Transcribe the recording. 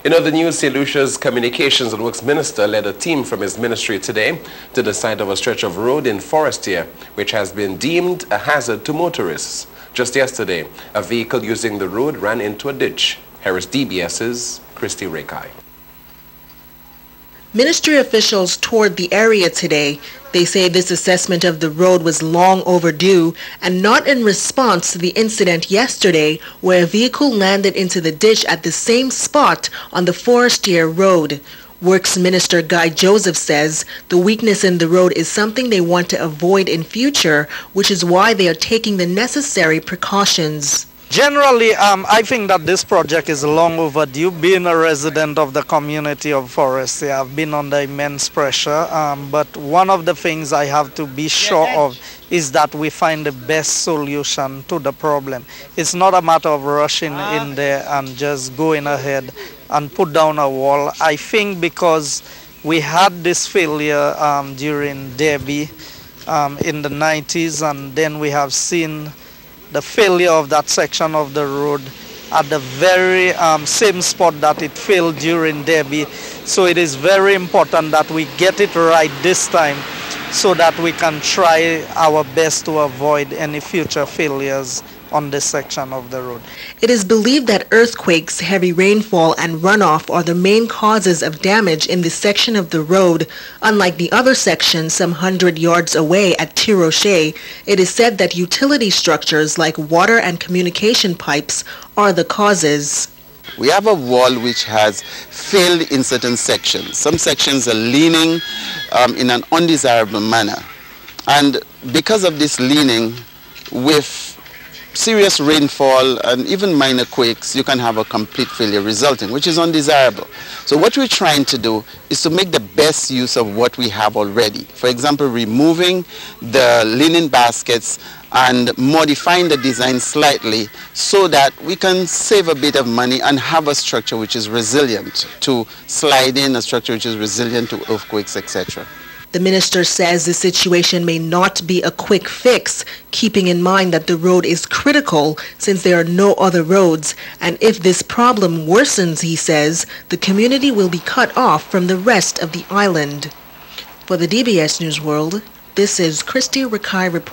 In other news, St. Lucia's Communications and Works Minister led a team from his ministry today to the site of a stretch of road in Forestiere, which has been deemed a hazard to motorists. Just yesterday, a vehicle using the road ran into a ditch. Here is DBS's Christy Rakai. Ministry officials toured the area today. They say this assessment of the road was long overdue and not in response to the incident yesterday where a vehicle landed into the ditch at the same spot on the Forestiere Road. Works Minister Guy Joseph says the weakness in the road is something they want to avoid in future, which is why they are taking the necessary precautions. Generally, I think that this project is long overdue. Being a resident of the community of Forestiere, I've been under immense pressure, but one of the things I have to be sure of is that we find the best solution to the problem. It's not a matter of rushing in there and just going ahead and put down a wall. I think because we had this failure during Derby in the 90s, and then we have seen the failure of that section of the road at the very same spot that it failed during Derby. So it is very important that we get it right this time so that we can try our best to avoid any future failures on this section of the road. It is believed that earthquakes, heavy rainfall, and runoff are the main causes of damage in this section of the road. Unlike the other section some 100 yards away at Tiroche, it is said that utility structures like water and communication pipes are the causes. We have a wall which has failed in certain sections. Some sections are leaning in an undesirable manner. And because of this leaning, with serious rainfall and even minor quakes, you can have a complete failure resulting, which is undesirable. So what we're trying to do is to make the best use of what we have already. For example, removing the linen baskets and modifying the design slightly so that we can save a bit of money and have a structure which is resilient to sliding, a structure which is resilient to earthquakes, etc. The minister says the situation may not be a quick fix, keeping in mind that the road is critical since there are no other roads, and if this problem worsens, he says, the community will be cut off from the rest of the island. For the DBS News World, this is Christy Rakai reporting.